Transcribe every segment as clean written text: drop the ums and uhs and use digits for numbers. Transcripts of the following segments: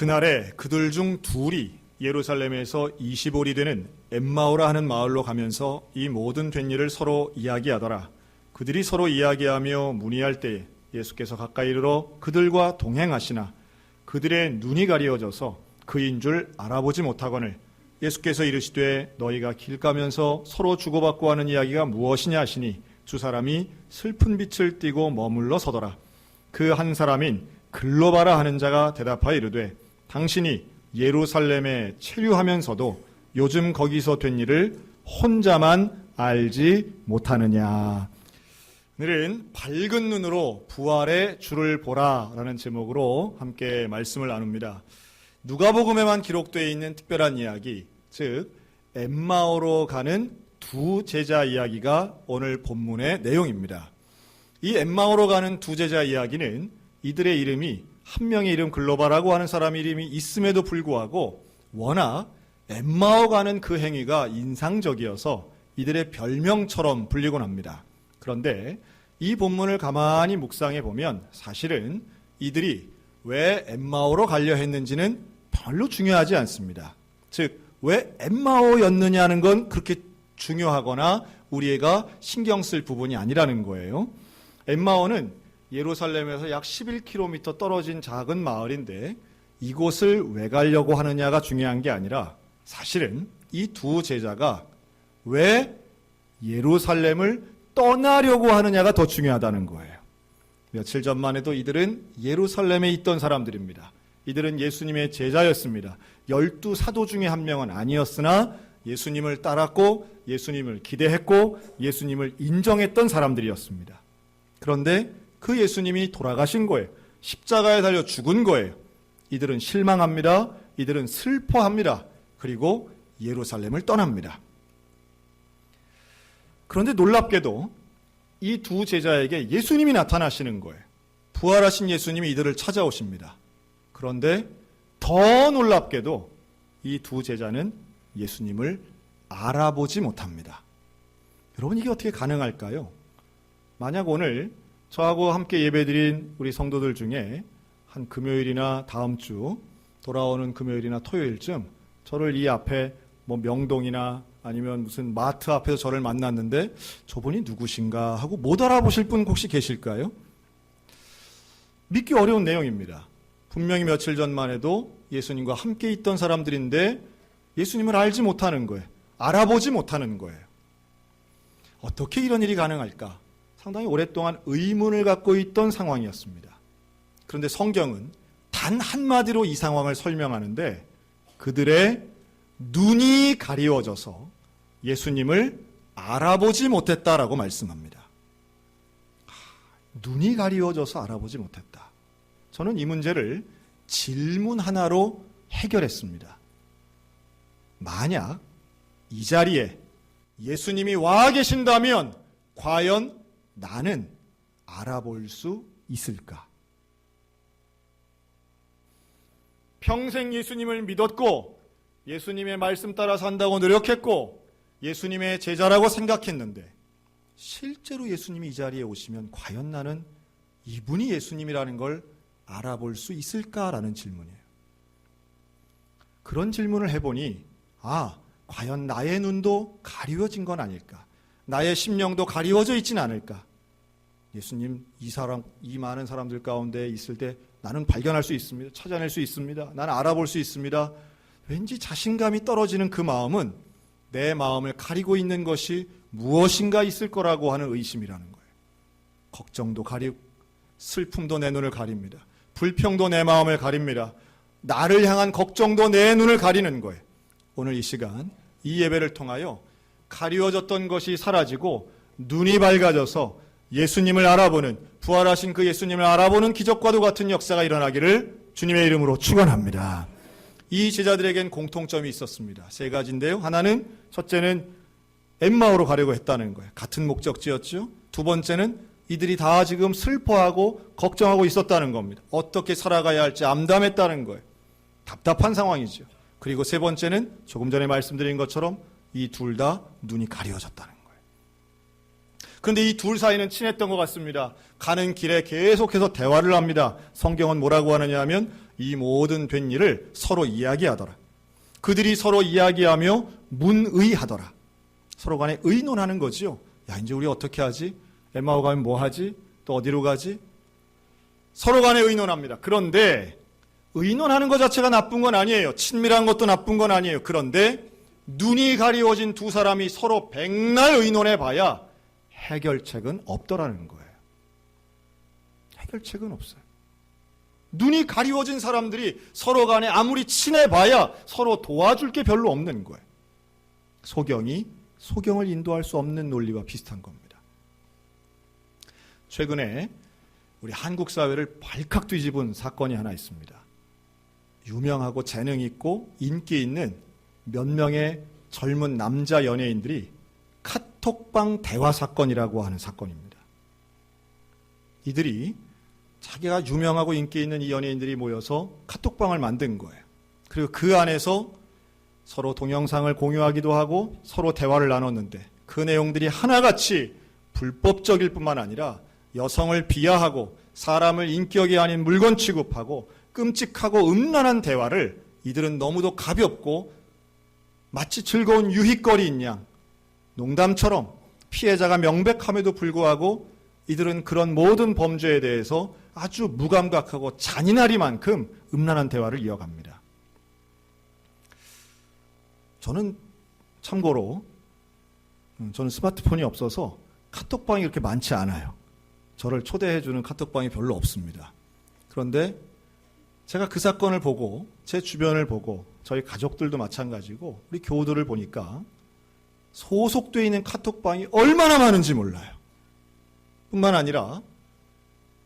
그날에 그들 중 둘이 예루살렘에서 20올이 되는 엠마오라 하는 마을로 가면서 이 모든 된 일을 서로 이야기하더라. 그들이 서로 이야기하며 문의할 때에 예수께서 가까이 이르러 그들과 동행하시나 그들의 눈이 가리워져서 그인 줄 알아보지 못하거늘 예수께서 이르시되 너희가 길 가면서 서로 주고받고 하는 이야기가 무엇이냐 하시니 두 사람이 슬픈 빛을 띠고 머물러 서더라. 그 한 사람인 글로바라 하는 자가 대답하여 이르되 당신이 예루살렘에 체류하면서도 요즘 거기서 된 일을 혼자만 알지 못하느냐. 오늘은 밝은 눈으로 부활의 주를 보라라는 제목으로 함께 말씀을 나눕니다. 누가복음에만 기록되어 있는 특별한 이야기, 즉 엠마오로 가는 두 제자 이야기가 오늘 본문의 내용입니다. 이 엠마오로 가는 두 제자 이야기는 이들의 이름이 한 명의 이름 글로바라고 하는 사람 이름이 있음에도 불구하고 워낙 엠마오 가는 그 행위가 인상적이어서 이들의 별명처럼 불리곤 합니다. 그런데 이 본문을 가만히 묵상해 보면 사실은 이들이 왜 엠마오로 가려 했는지는 별로 중요하지 않습니다. 즉, 왜 엠마오였느냐는 건 그렇게 중요하거나 우리가 신경 쓸 부분이 아니라는 거예요. 엠마오는 예루살렘에서 약 11km 떨어진 작은 마을인데 이곳을 왜 가려고 하느냐가 중요한 게 아니라 사실은 이 두 제자가 왜 예루살렘을 떠나려고 하느냐가 더 중요하다는 거예요. 며칠 전만 해도 이들은 예루살렘에 있던 사람들입니다. 이들은 예수님의 제자였습니다. 12 사도 중에 한 명은 아니었으나 예수님을 따랐고 예수님을 기대했고 예수님을 인정했던 사람들이었습니다. 그런데 그 예수님이 돌아가신 거예요. 십자가에 달려 죽은 거예요. 이들은 실망합니다. 이들은 슬퍼합니다. 그리고 예루살렘을 떠납니다. 그런데 놀랍게도 이 두 제자에게 예수님이 나타나시는 거예요. 부활하신 예수님이 이들을 찾아오십니다. 그런데 더 놀랍게도 이 두 제자는 예수님을 알아보지 못합니다. 여러분, 이게 어떻게 가능할까요? 만약 오늘 저하고 함께 예배드린 우리 성도들 중에 한 금요일이나 다음 주 돌아오는 금요일이나 토요일쯤 저를 이 앞에 명동이나 아니면 무슨 마트 앞에서 저를 만났는데 저분이 누구신가 하고 못 알아보실 분 혹시 계실까요? 믿기 어려운 내용입니다. 분명히 며칠 전만 해도 예수님과 함께 있던 사람들인데 예수님을 알지 못하는 거예요. 알아보지 못하는 거예요. 어떻게 이런 일이 가능할까? 상당히 오랫동안 의문을 갖고 있던 상황이었습니다. 그런데 성경은 단 한마디로 이 상황을 설명하는데 그들의 눈이 가리워져서 예수님을 알아보지 못했다라고 말씀합니다. 눈이 가리워져서 알아보지 못했다. 저는 이 문제를 질문 하나로 해결했습니다. 만약 이 자리에 예수님이 와 계신다면 과연 나는 알아볼 수 있을까? 평생 예수님을 믿었고 예수님의 말씀 따라 산다고 노력했고 예수님의 제자라고 생각했는데 실제로 예수님이 이 자리에 오시면 과연 나는 이분이 예수님이라는 걸 알아볼 수 있을까라는 질문이에요. 그런 질문을 해보니 과연 나의 눈도 가리워진 건 아닐까? 나의 심령도 가리워져 있진 않을까? 예수님 이 많은 사람들 가운데 있을 때 나는 발견할 수 있습니다. 찾아낼 수 있습니다. 나는 알아볼 수 있습니다. 왠지 자신감이 떨어지는 그 마음은 내 마음을 가리고 있는 것이 무엇인가 있을 거라고 하는 의심이라는 거예요. 걱정도 가리고 슬픔도 내 눈을 가립니다. 불평도 내 마음을 가립니다. 나를 향한 걱정도 내 눈을 가리는 거예요. 오늘 이 시간 이 예배를 통하여 가리워졌던 것이 사라지고 눈이 밝아져서 예수님을 알아보는, 부활하신 그 예수님을 알아보는 기적과도 같은 역사가 일어나기를 주님의 이름으로 축원합니다. 이 제자들에겐 공통점이 있었습니다. 세 가지인데요. 하나는, 첫째는 엠마오로 가려고 했다는 거예요. 같은 목적지였죠. 두 번째는 이들이 다 지금 슬퍼하고 걱정하고 있었다는 겁니다. 어떻게 살아가야 할지 암담했다는 거예요. 답답한 상황이죠. 그리고 세 번째는 조금 전에 말씀드린 것처럼 이 둘 다 눈이 가려졌다는 거예요. 그런데 이 둘 사이는 친했던 것 같습니다. 가는 길에 계속해서 대화를 합니다. 성경은 뭐라고 하느냐 하면 이 모든 된 일을 서로 이야기하더라. 그들이 서로 이야기하며 문의하더라. 서로 간에 의논하는 거지요. 야, 이제 우리 어떻게 하지? 엠마오 가면 뭐 하지? 또 어디로 가지? 서로 간에 의논합니다. 그런데 의논하는 것 자체가 나쁜 건 아니에요. 친밀한 것도 나쁜 건 아니에요. 그런데 눈이 가리워진 두 사람이 서로 백날 의논해 봐야 해결책은 없더라는 거예요. 해결책은 없어요. 눈이 가리워진 사람들이 서로 간에 아무리 친해봐야 서로 도와줄 게 별로 없는 거예요. 소경이 소경을 인도할 수 없는 논리와 비슷한 겁니다. 최근에 우리 한국 사회를 발칵 뒤집은 사건이 하나 있습니다. 유명하고 재능 있고 인기 있는 몇 명의 젊은 남자 연예인들이 카톡방 대화 사건이라고 하는 사건입니다. 이들이 자기가 유명하고 인기 있는 이 연예인들이 모여서 카톡방을 만든 거예요. 그리고 그 안에서 서로 동영상을 공유하기도 하고 서로 대화를 나눴는데 그 내용들이 하나같이 불법적일 뿐만 아니라 여성을 비하하고 사람을 인격이 아닌 물건 취급하고 끔찍하고 음란한 대화를 이들은 너무도 가볍고 마치 즐거운 유희거리인 양 농담처럼 피해자가 명백함에도 불구하고 이들은 그런 모든 범죄에 대해서 아주 무감각하고 잔인하리만큼 음란한 대화를 이어갑니다. 저는 참고로 저는 스마트폰이 없어서 카톡방이 그렇게 많지 않아요. 저를 초대해주는 카톡방이 별로 없습니다. 그런데 제가 그 사건을 보고 제 주변을 보고 저희 가족들도 마찬가지고 우리 교우들을 보니까 소속되어 있는 카톡방이 얼마나 많은지 몰라요. 뿐만 아니라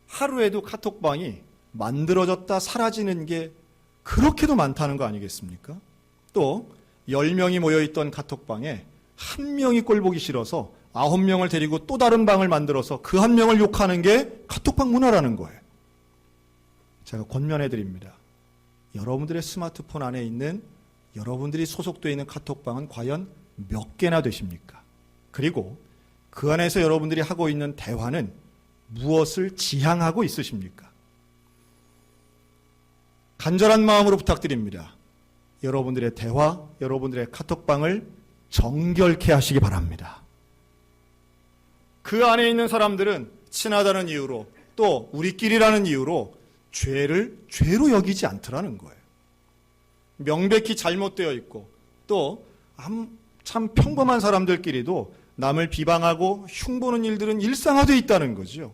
하루에도 카톡방이 만들어졌다 사라지는 게 그렇게도 많다는 거 아니겠습니까? 또 10명이 모여있던 카톡방에 한 명이 꼴보기 싫어서 9명을 데리고 또 다른 방을 만들어서 그 한 명을 욕하는 게 카톡방 문화라는 거예요. 제가 권면해 드립니다. 여러분들의 스마트폰 안에 있는 여러분들이 소속되어 있는 카톡방은 과연 몇 개나 되십니까? 그리고 그 안에서 여러분들이 하고 있는 대화는 무엇을 지향하고 있으십니까? 간절한 마음으로 부탁드립니다. 여러분들의 대화, 여러분들의 카톡방을 정결케 하시기 바랍니다. 그 안에 있는 사람들은 친하다는 이유로 또 우리끼리라는 이유로 죄를 죄로 여기지 않더라는 거예요. 명백히 잘못되어 있고 또 참 평범한 사람들끼리도 남을 비방하고 흉보는 일들은 일상화되어 있다는 거죠.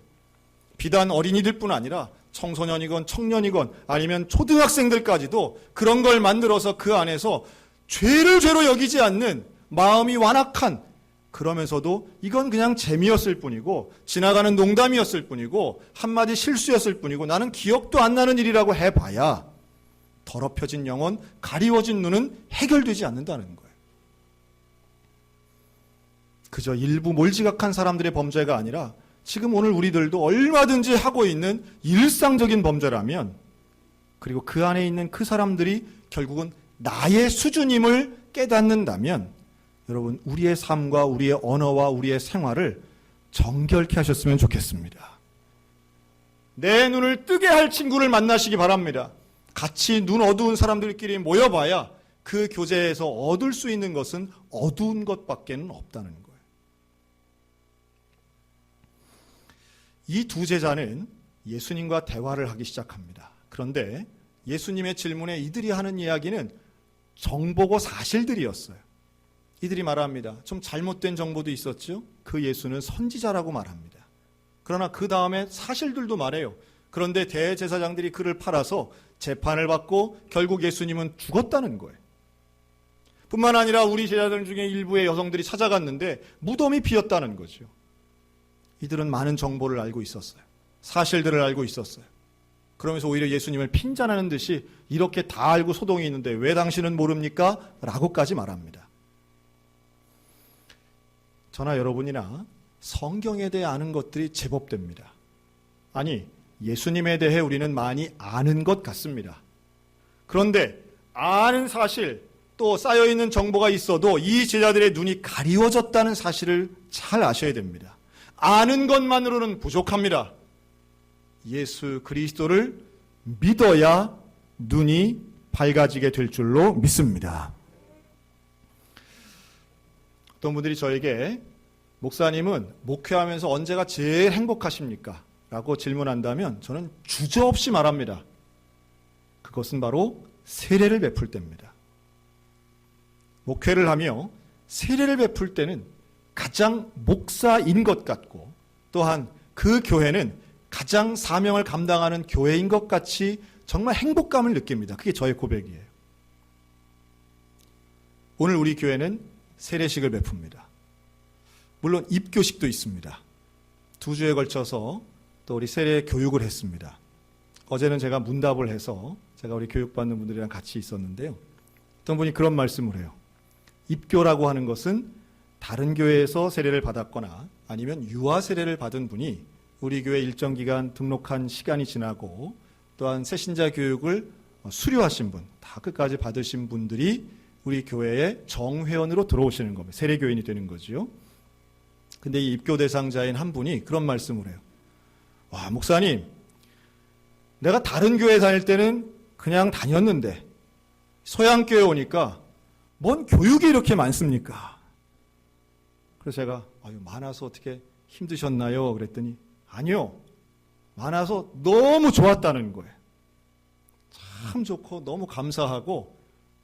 비단 어린이들뿐 아니라 청소년이건 청년이건 아니면 초등학생들까지도 그런 걸 만들어서 그 안에서 죄를 죄로 여기지 않는 마음이 완악한, 그러면서도 이건 그냥 재미였을 뿐이고 지나가는 농담이었을 뿐이고 한마디 실수였을 뿐이고 나는 기억도 안 나는 일이라고 해봐야 더럽혀진 영혼, 가리워진 눈은 해결되지 않는다는 거예요. 그저 일부 몰지각한 사람들의 범죄가 아니라 지금 오늘 우리들도 얼마든지 하고 있는 일상적인 범죄라면, 그리고 그 안에 있는 그 사람들이 결국은 나의 수준임을 깨닫는다면 여러분, 우리의 삶과 우리의 언어와 우리의 생활을 정결케 하셨으면 좋겠습니다. 내 눈을 뜨게 할 친구를 만나시기 바랍니다. 같이 눈 어두운 사람들끼리 모여봐야 그 교제에서 얻을 수 있는 것은 어두운 것밖에는 없다는 거예요. 이 두 제자는 예수님과 대화를 하기 시작합니다. 그런데 예수님의 질문에 이들이 하는 이야기는 정보고 사실들이었어요. 이들이 말합니다. 좀 잘못된 정보도 있었죠. 그 예수는 선지자라고 말합니다. 그러나 그 다음에 사실들도 말해요. 그런데 대제사장들이 그를 팔아서 재판을 받고 결국 예수님은 죽었다는 거예요. 뿐만 아니라 우리 제자들 중에 일부의 여성들이 찾아갔는데 무덤이 비었다는 거죠. 이들은 많은 정보를 알고 있었어요. 사실들을 알고 있었어요. 그러면서 오히려 예수님을 핀잔하는 듯이 이렇게 다 알고 소동이 있는데 왜 당신은 모릅니까? 라고까지 말합니다. 저나 여러분이나 성경에 대해 아는 것들이 제법 됩니다. 아니, 예수님에 대해 우리는 많이 아는 것 같습니다. 그런데 아는 사실, 또 쌓여있는 정보가 있어도 이 제자들의 눈이 가리워졌다는 사실을 잘 아셔야 됩니다. 아는 것만으로는 부족합니다. 예수 그리스도를 믿어야 눈이 밝아지게 될 줄로 믿습니다. 어떤 분들이 저에게 목사님은 목회하면서 언제가 제일 행복하십니까? 라고 질문한다면 저는 주저없이 말합니다. 그것은 바로 세례를 베풀 때입니다. 목회를 하며 세례를 베풀 때는 가장 목사인 것 같고 또한 그 교회는 가장 사명을 감당하는 교회인 것 같이 정말 행복감을 느낍니다. 그게 저의 고백이에요. 오늘 우리 교회는 세례식을 베풉니다. 물론 입교식도 있습니다. 2주에 걸쳐서 또 우리 세례 교육을 했습니다. 어제는 제가 문답을 해서 제가 우리 교육받는 분들이랑 같이 있었는데요. 어떤 분이 그런 말씀을 해요. 입교라고 하는 것은 다른 교회에서 세례를 받았거나 아니면 유아 세례를 받은 분이 우리 교회 일정 기간 등록한 시간이 지나고 또한 새신자 교육을 수료하신 분, 다 끝까지 받으신 분들이 우리 교회에 정회원으로 들어오시는 겁니다. 세례교인이 되는 거죠. 근데 이 입교 대상자인 한 분이 그런 말씀을 해요. 와, 목사님, 내가 다른 교회 다닐 때는 그냥 다녔는데 서양교회 오니까 뭔 교육이 이렇게 많습니까? 그래서 제가 많아서 어떻게 힘드셨나요? 그랬더니 아니요. 많아서 너무 좋았다는 거예요. 참 좋고 너무 감사하고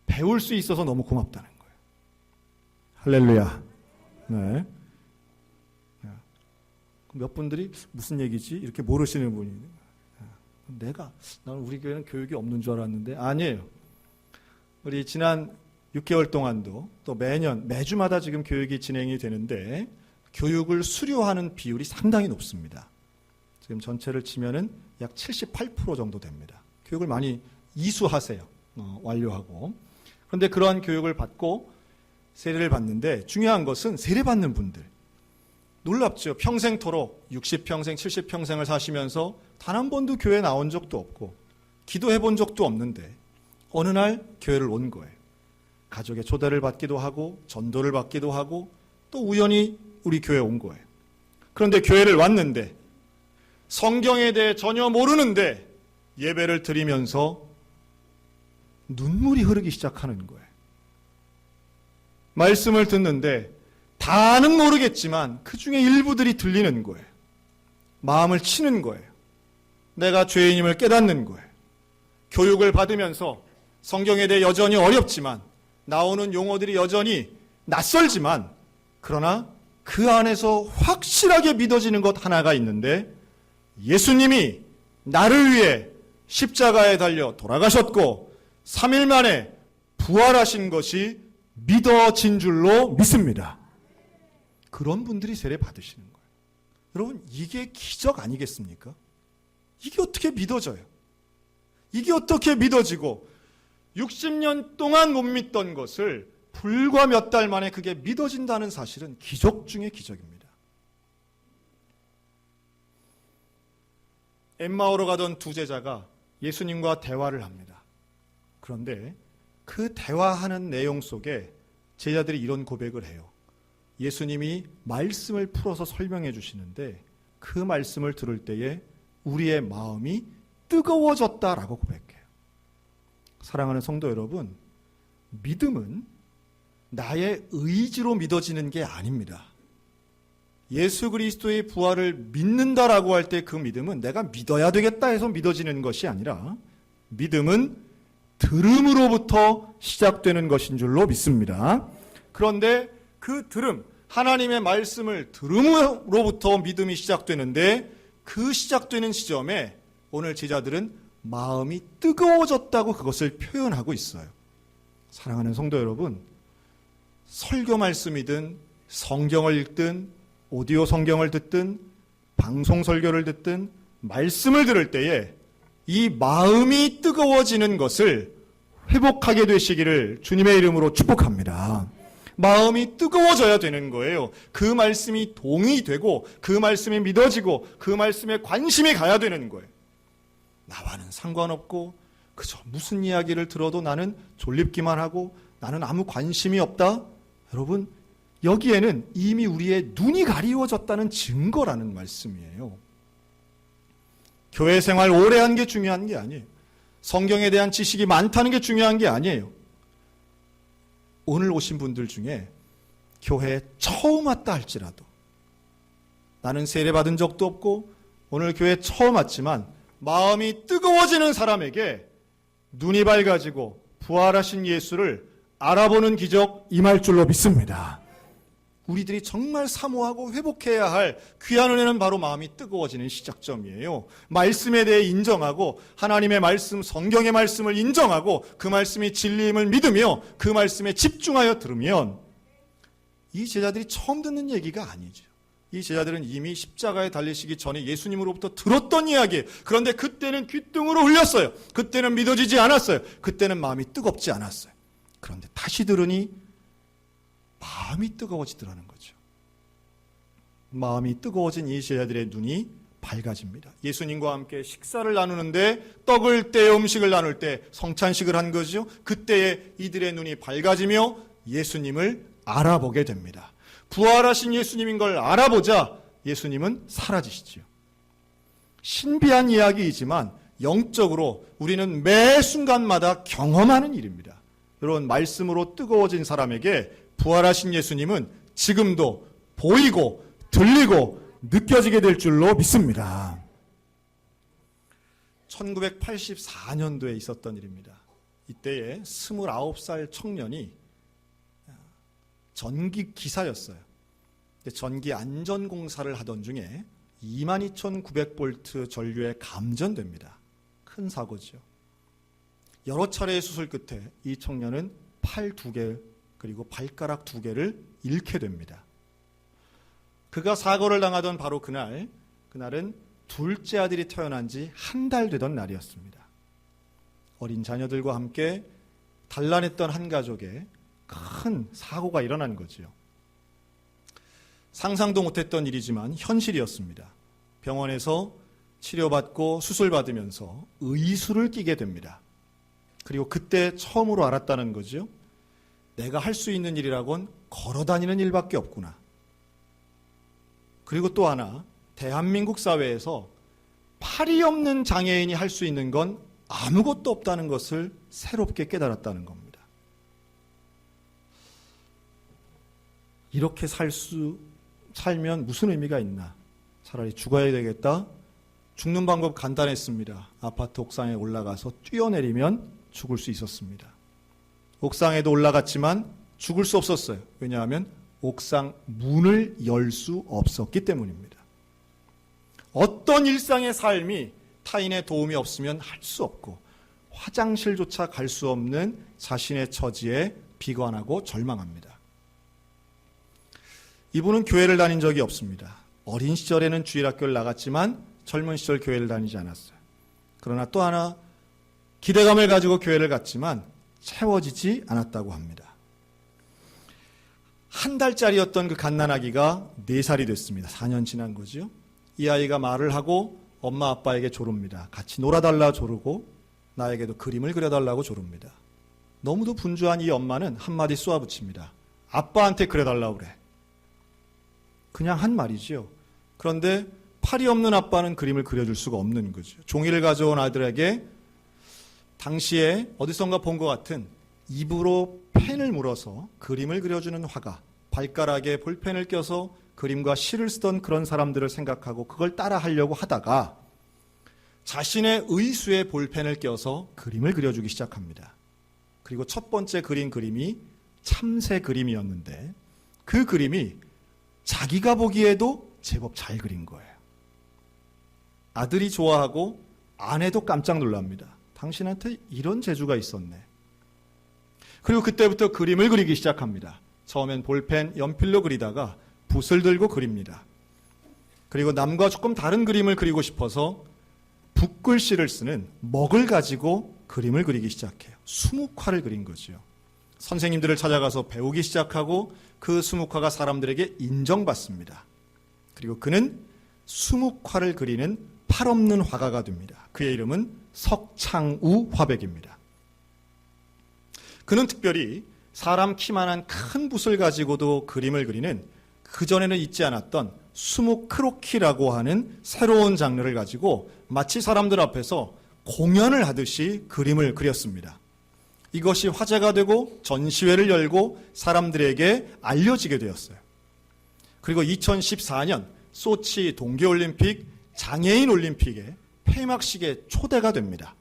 배울 수 있어서 너무 고맙다는 거예요. 할렐루야. 네. 몇 분들이 무슨 얘기지? 이렇게 모르시는 분이 나는 우리 교회는 교육이 없는 줄 알았는데 아니에요. 우리 지난 6개월 동안도 또 매주마다 지금 교육이 진행이 되는데 교육을 수료하는 비율이 상당히 높습니다. 지금 전체를 치면은 약 78% 정도 됩니다. 교육을 많이 이수하세요. 완료하고. 그런데 그러한 교육을 받고 세례를 받는데 중요한 것은 세례받는 분들. 놀랍죠. 평생토록 60평생, 70평생을 사시면서 단 한 번도 교회에 나온 적도 없고 기도해 본 적도 없는데 어느 날 교회를 온 거예요. 가족의 초대를 받기도 하고 전도를 받기도 하고 또 우연히 우리 교회에 온 거예요. 그런데 교회를 왔는데 성경에 대해 전혀 모르는데 예배를 드리면서 눈물이 흐르기 시작하는 거예요. 말씀을 듣는데 다는 모르겠지만 그 중에 일부들이 들리는 거예요. 마음을 치는 거예요. 내가 죄인임을 깨닫는 거예요. 교육을 받으면서 성경에 대해 여전히 어렵지만 나오는 용어들이 여전히 낯설지만 그러나 그 안에서 확실하게 믿어지는 것 하나가 있는데 예수님이 나를 위해 십자가에 달려 돌아가셨고 3일 만에 부활하신 것이 믿어진 줄로 믿습니다. 그런 분들이 세례 받으시는 거예요. 여러분, 이게 기적 아니겠습니까? 이게 어떻게 믿어져요? 이게 어떻게 믿어지고 60년 동안 못 믿던 것을 불과 몇 달 만에 그게 믿어진다는 사실은 기적 중의 기적입니다. 엠마오로 가던 두 제자가 예수님과 대화를 합니다. 그런데 그 대화하는 내용 속에 제자들이 이런 고백을 해요. 예수님이 말씀을 풀어서 설명해 주시는데 그 말씀을 들을 때에 우리의 마음이 뜨거워졌다라고 고백해요. 사랑하는 성도 여러분, 믿음은 나의 의지로 믿어지는 게 아닙니다. 예수 그리스도의 부활을 믿는다라고 할 때 그 믿음은 내가 믿어야 되겠다 해서 믿어지는 것이 아니라 믿음은 들음으로부터 시작되는 것인 줄로 믿습니다. 그런데 그 들음, 하나님의 말씀을 들음으로부터 믿음이 시작되는데 그 시작되는 시점에 오늘 제자들은 마음이 뜨거워졌다고 그것을 표현하고 있어요. 사랑하는 성도 여러분, 설교 말씀이든 성경을 읽든 오디오 성경을 듣든 방송 설교를 듣든 말씀을 들을 때에 이 마음이 뜨거워지는 것을 회복하게 되시기를 주님의 이름으로 축복합니다. 마음이 뜨거워져야 되는 거예요. 그 말씀이 동의되고 그 말씀이 믿어지고 그 말씀에 관심이 가야 되는 거예요. 나와는 상관없고 그저 무슨 이야기를 들어도 나는 졸립기만 하고 나는 아무 관심이 없다. 여러분, 여기에는 이미 우리의 눈이 가리워졌다는 증거라는 말씀이에요. 교회 생활 오래 한 게 중요한 게 아니에요. 성경에 대한 지식이 많다는 게 중요한 게 아니에요. 오늘 오신 분들 중에 교회에 처음 왔다 할지라도 나는 세례받은 적도 없고 오늘 교회에 처음 왔지만 마음이 뜨거워지는 사람에게 눈이 밝아지고 부활하신 예수를 알아보는 기적 임할 줄로 믿습니다. 우리들이 정말 사모하고 회복해야 할 귀한 은혜는 바로 마음이 뜨거워지는 시작점이에요. 말씀에 대해 인정하고 하나님의 말씀, 성경의 말씀을 인정하고 그 말씀이 진리임을 믿으며 그 말씀에 집중하여 들으면 이 제자들이 처음 듣는 얘기가 아니죠. 이 제자들은 이미 십자가에 달리시기 전에 예수님으로부터 들었던 이야기예요. 그런데 그때는 귓등으로 흘렸어요. 그때는 믿어지지 않았어요. 그때는 마음이 뜨겁지 않았어요. 그런데 다시 들으니 마음이 뜨거워지더라는 거죠. 마음이 뜨거워진 이 제자들의 눈이 밝아집니다. 예수님과 함께 식사를 나누는데 떡을 떼어 음식을 나눌 때 성찬식을 한 거죠. 그때에 이들의 눈이 밝아지며 예수님을 알아보게 됩니다. 부활하신 예수님인 걸 알아보자 예수님은 사라지시죠. 신비한 이야기이지만 영적으로 우리는 매 순간마다 경험하는 일입니다. 여러분, 말씀으로 뜨거워진 사람에게 부활하신 예수님은 지금도 보이고 들리고 느껴지게 될 줄로 믿습니다. 1984년도에 있었던 일입니다. 이때에 29살 청년이 전기 기사였어요. 전기 안전공사를 하던 중에 22,900V 전류에 감전됩니다. 큰 사고죠. 여러 차례의 수술 끝에 이 청년은 팔 2개 그리고 발가락 2개를 잃게 됩니다. 그가 사고를 당하던 바로 그날은 둘째 아들이 태어난 지 한 달 되던 날이었습니다. 어린 자녀들과 함께 단란했던 한 가족에 큰 사고가 일어난 거지요. 상상도 못했던 일이지만 현실이었습니다. 병원에서 치료받고 수술받으면서 의수를 끼게 됩니다. 그리고 그때 처음으로 알았다는 거죠. 내가 할 수 있는 일이라곤 걸어다니는 일밖에 없구나. 그리고 또 하나, 대한민국 사회에서 팔이 없는 장애인이 할 수 있는 건 아무것도 없다는 것을 새롭게 깨달았다는 겁니다. 이렇게 살면 무슨 의미가 있나? 차라리 죽어야 되겠다. 죽는 방법 간단했습니다. 아파트 옥상에 올라가서 뛰어내리면 죽을 수 있었습니다. 옥상에도 올라갔지만 죽을 수 없었어요. 왜냐하면 옥상 문을 열 수 없었기 때문입니다. 어떤 일상의 삶이 타인의 도움이 없으면 할 수 없고 화장실조차 갈 수 없는 자신의 처지에 비관하고 절망합니다. 이분은 교회를 다닌 적이 없습니다. 어린 시절에는 주일학교를 나갔지만 젊은 시절 교회를 다니지 않았어요. 그러나 또 하나 기대감을 가지고 교회를 갔지만 채워지지 않았다고 합니다. 한 달짜리였던 그 갓난아기가 4살이 됐습니다. 4년 지난 거죠. 이 아이가 말을 하고 엄마 아빠에게 조릅니다. 같이 놀아달라 조르고 나에게도 그림을 그려달라고 조릅니다. 너무도 분주한 이 엄마는 한마디 쏘아붙입니다. 아빠한테 그려달라고 그래. 그냥 한 말이지요. 그런데 팔이 없는 아빠는 그림을 그려줄 수가 없는 거죠. 종이를 가져온 아들에게 당시에 어디선가 본 것 같은 입으로 펜을 물어서 그림을 그려주는 화가, 발가락에 볼펜을 껴서 그림과 시를 쓰던 그런 사람들을 생각하고 그걸 따라 하려고 하다가 자신의 의수에 볼펜을 껴서 그림을 그려주기 시작합니다. 그리고 첫 번째 그린 그림이 참새 그림이었는데 그 그림이 자기가 보기에도 제법 잘 그린 거예요. 아들이 좋아하고 아내도 깜짝 놀랍니다. 당신한테 이런 재주가 있었네. 그리고 그때부터 그림을 그리기 시작합니다. 처음엔 볼펜, 연필로 그리다가 붓을 들고 그립니다. 그리고 남과 조금 다른 그림을 그리고 싶어서 붓글씨를 쓰는 먹을 가지고 그림을 그리기 시작해요. 수묵화를 그린 거죠. 선생님들을 찾아가서 배우기 시작하고 그 수묵화가 사람들에게 인정받습니다. 그리고 그는 수묵화를 그리는 팔 없는 화가가 됩니다. 그의 이름은 석창우 화백입니다. 그는 특별히 사람 키만한 큰 붓을 가지고도 그림을 그리는 그전에는 있지 않았던 수묵 크로키라고 하는 새로운 장르를 가지고 마치 사람들 앞에서 공연을 하듯이 그림을 그렸습니다. 이것이 화제가 되고 전시회를 열고 사람들에게 알려지게 되었어요. 그리고 2014년 소치 동계올림픽 장애인 올림픽의 폐막식에 초대가 됩니다.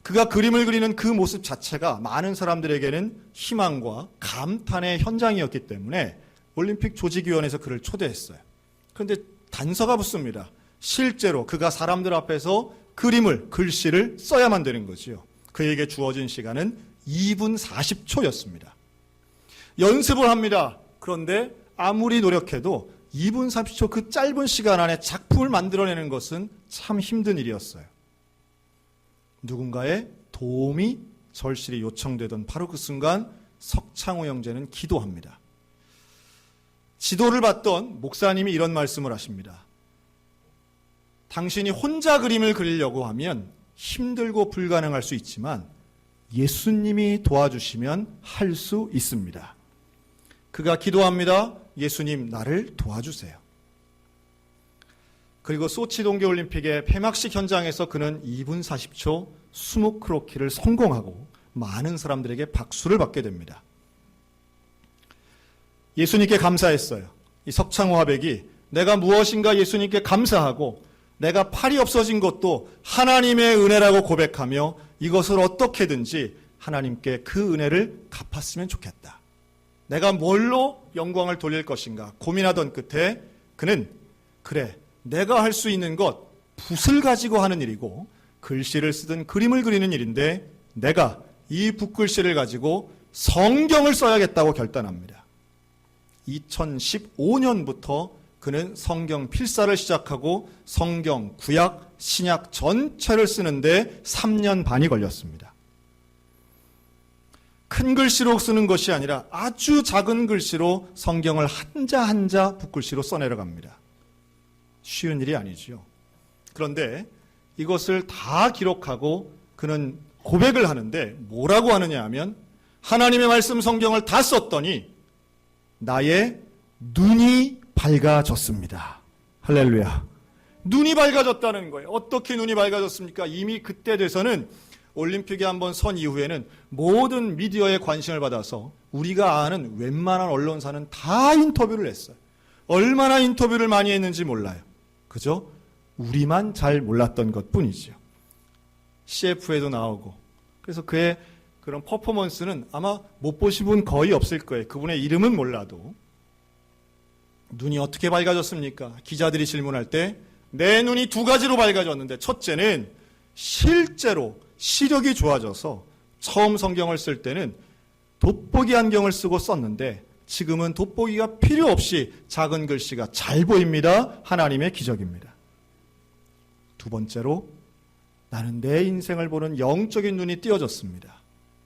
그가 그림을 그리는 그 모습 자체가 많은 사람들에게는 희망과 감탄의 현장이었기 때문에 올림픽 조직위원회에서 그를 초대했어요. 그런데 단서가 붙습니다. 실제로 그가 사람들 앞에서 글씨를 써야만 되는 거지요. 그에게 주어진 시간은 2분 40초였습니다. 연습을 합니다. 그런데 아무리 노력해도 2분 30초 그 짧은 시간 안에 작품을 만들어내는 것은 참 힘든 일이었어요. 누군가의 도움이 절실히 요청되던 바로 그 순간 석창호 형제는 기도합니다. 지도를 받던 목사님이 이런 말씀을 하십니다. 당신이 혼자 그림을 그리려고 하면 힘들고 불가능할 수 있지만 예수님이 도와주시면 할 수 있습니다. 그가 기도합니다. 예수님, 나를 도와주세요. 그리고 소치 동계올림픽의 폐막식 현장에서 그는 2분 40초 수묵 크로키를 성공하고 많은 사람들에게 박수를 받게 됩니다. 예수님께 감사했어요. 이 석창호 화백이 내가 무엇인가 예수님께 감사하고 내가 팔이 없어진 것도 하나님의 은혜라고 고백하며 이것을 어떻게든지 하나님께 그 은혜를 갚았으면 좋겠다. 내가 뭘로 영광을 돌릴 것인가 고민하던 끝에 그는 그래, 내가 할 수 있는 것 붓을 가지고 하는 일이고 글씨를 쓰든 그림을 그리는 일인데 내가 이 붓글씨를 가지고 성경을 써야겠다고 결단합니다. 2015년부터 그는 성경 필사를 시작하고 성경, 구약, 신약 전체를 쓰는데 3년 반이 걸렸습니다. 큰 글씨로 쓰는 것이 아니라 아주 작은 글씨로 성경을 한자 한자 붓글씨로 써내려갑니다. 쉬운 일이 아니죠. 그런데 이것을 다 기록하고 그는 고백을 하는데 뭐라고 하느냐 하면 하나님의 말씀 성경을 다 썼더니 나의 눈이 밝아졌습니다. 할렐루야. 눈이 밝아졌다는 거예요. 어떻게 눈이 밝아졌습니까? 이미 그때 돼서는 올림픽에 한번 선 이후에는 모든 미디어에 관심을 받아서 우리가 아는 웬만한 언론사는 다 인터뷰를 했어요. 얼마나 인터뷰를 많이 했는지 몰라요. 그죠? 우리만 잘 몰랐던 것뿐이죠. CF에도 나오고. 그래서 그의 그런 퍼포먼스는 아마 못 보신 분 거의 없을 거예요. 그분의 이름은 몰라도. 눈이 어떻게 밝아졌습니까? 기자들이 질문할 때 내 눈이 두 가지로 밝아졌는데 첫째는 실제로 시력이 좋아져서 처음 성경을 쓸 때는 돋보기 안경을 쓰고 썼는데 지금은 돋보기가 필요 없이 작은 글씨가 잘 보입니다. 하나님의 기적입니다. 두 번째로 나는 내 인생을 보는 영적인 눈이 띄어졌습니다.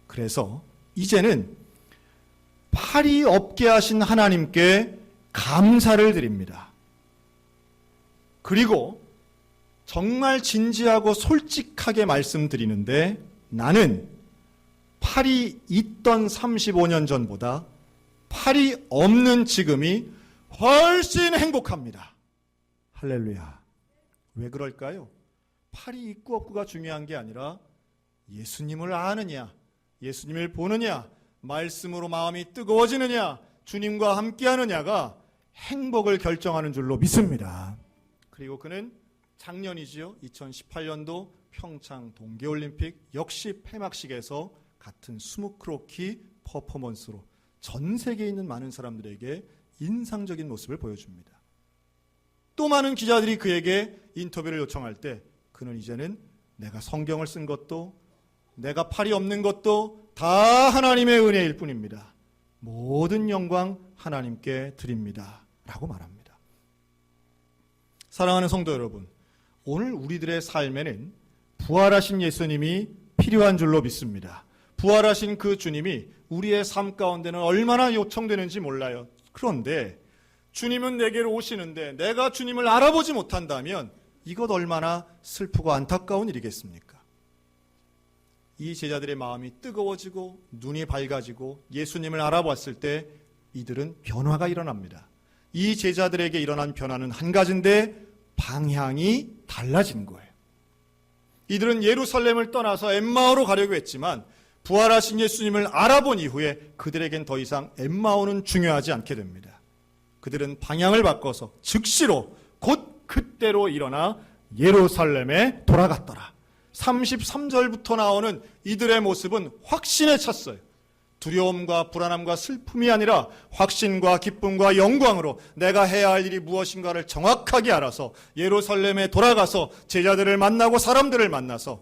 그래서 이제는 팔이 없게 하신 하나님께 감사를 드립니다. 그리고 정말 진지하고 솔직하게 말씀드리는데 나는 팔이 있던 35년 전보다 팔이 없는 지금이 훨씬 행복합니다. 할렐루야. 왜 그럴까요? 팔이 있고 없고가 중요한 게 아니라 예수님을 아느냐, 예수님을 보느냐, 말씀으로 마음이 뜨거워지느냐, 주님과 함께하느냐가 행복을 결정하는 줄로 믿습니다. 그리고 그는 작년이지요. 2018년도 평창 동계올림픽 역시 폐막식에서 같은 수묵 크로키 퍼포먼스로 전 세계에 있는 많은 사람들에게 인상적인 모습을 보여줍니다. 또 많은 기자들이 그에게 인터뷰를 요청할 때 그는 이제는 내가 성경을 쓴 것도 내가 팔이 없는 것도 다 하나님의 은혜일 뿐입니다. 모든 영광 하나님께 드립니다. 라고 말합니다. 사랑하는 성도 여러분, 오늘 우리들의 삶에는 부활하신 예수님이 필요한 줄로 믿습니다. 부활하신 그 주님이 우리의 삶 가운데는 얼마나 요청되는지 몰라요. 그런데 주님은 내게로 오시는데 내가 주님을 알아보지 못한다면 이것 얼마나 슬프고 안타까운 일이겠습니까? 이 제자들의 마음이 뜨거워지고 눈이 밝아지고 예수님을 알아봤을 때 이들은 변화가 일어납니다. 이 제자들에게 일어난 변화는 한 가지인데 방향이 달라진 거예요. 이들은 예루살렘을 떠나서 엠마오로 가려고 했지만 부활하신 예수님을 알아본 이후에 그들에겐 더 이상 엠마오는 중요하지 않게 됩니다. 그들은 방향을 바꿔서 즉시로 곧 그때로 일어나 예루살렘에 돌아갔더라. 33절부터 나오는 이들의 모습은 확신에 찼어요. 두려움과 불안함과 슬픔이 아니라 확신과 기쁨과 영광으로 내가 해야 할 일이 무엇인가를 정확하게 알아서 예루살렘에 돌아가서 제자들을 만나고 사람들을 만나서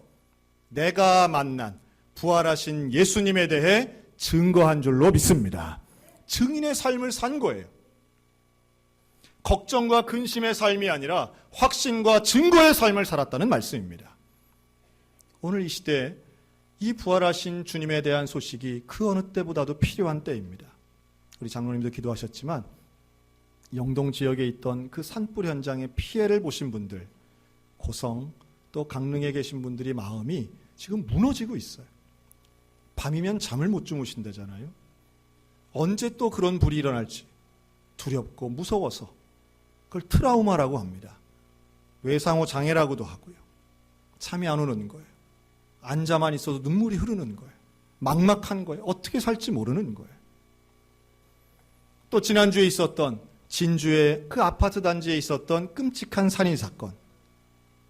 내가 만난 부활하신 예수님에 대해 증거한 줄로 믿습니다. 증인의 삶을 산 거예요. 걱정과 근심의 삶이 아니라 확신과 증거의 삶을 살았다는 말씀입니다. 오늘 이 시대에 이 부활하신 주님에 대한 소식이 그 어느 때보다도 필요한 때입니다. 우리 장로님도 기도하셨지만 영동 지역에 있던 그 산불 현장의 피해를 보신 분들, 고성 또 강릉에 계신 분들이 마음이 지금 무너지고 있어요. 밤이면 잠을 못 주무신다잖아요. 언제 또 그런 불이 일어날지 두렵고 무서워서 그걸 트라우마라고 합니다. 외상후 장애라고도 하고요. 잠이 안 오는 거예요. 앉아만 있어도 눈물이 흐르는 거예요. 막막한 거예요. 어떻게 살지 모르는 거예요. 또 지난주에 있었던 진주의 그 아파트 단지에 있었던 끔찍한 살인 사건,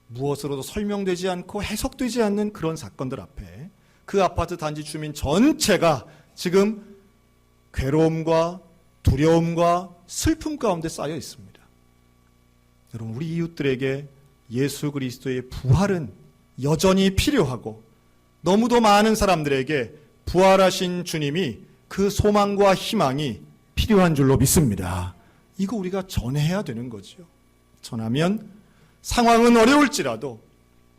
무엇으로도 설명되지 않고 해석되지 않는 그런 사건들 앞에 그 아파트 단지 주민 전체가 지금 괴로움과 두려움과 슬픔 가운데 쌓여 있습니다. 여러분, 우리 이웃들에게 예수 그리스도의 부활은 여전히 필요하고 너무도 많은 사람들에게 부활하신 주님이 그 소망과 희망이 필요한 줄로 믿습니다. 이거 우리가 전해야 되는 거죠. 전하면 상황은 어려울지라도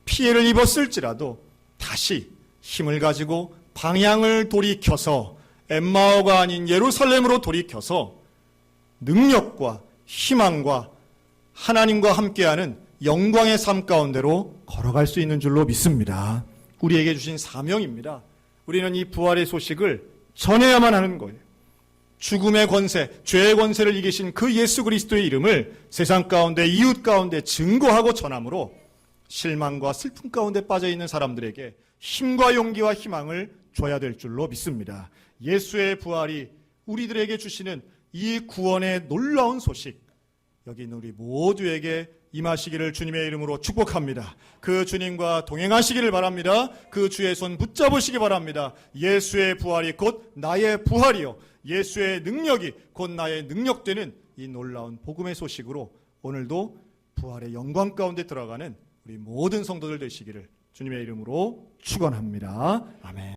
피해를 입었을지라도 다시 힘을 가지고 방향을 돌이켜서 엠마오가 아닌 예루살렘으로 돌이켜서 능력과 희망과 하나님과 함께하는 영광의 삶 가운데로 걸어갈 수 있는 줄로 믿습니다. 우리에게 주신 사명입니다. 우리는 이 부활의 소식을 전해야만 하는 거예요. 죽음의 권세, 죄의 권세를 이기신 그 예수 그리스도의 이름을 세상 가운데, 이웃 가운데 증거하고 전함으로 실망과 슬픔 가운데 빠져있는 사람들에게 힘과 용기와 희망을 줘야 될 줄로 믿습니다. 예수의 부활이 우리들에게 주시는 이 구원의 놀라운 소식, 여기 있는 우리 모두에게 임하시기를 주님의 이름으로 축복합니다. 그 주님과 동행하시기를 바랍니다. 그 주의 손 붙잡으시기 바랍니다. 예수의 부활이 곧 나의 부활이요, 예수의 능력이 곧 나의 능력되는 이 놀라운 복음의 소식으로 오늘도 부활의 영광 가운데 들어가는 우리 모든 성도들 되시기를 주님의 이름으로 축원합니다. 아멘.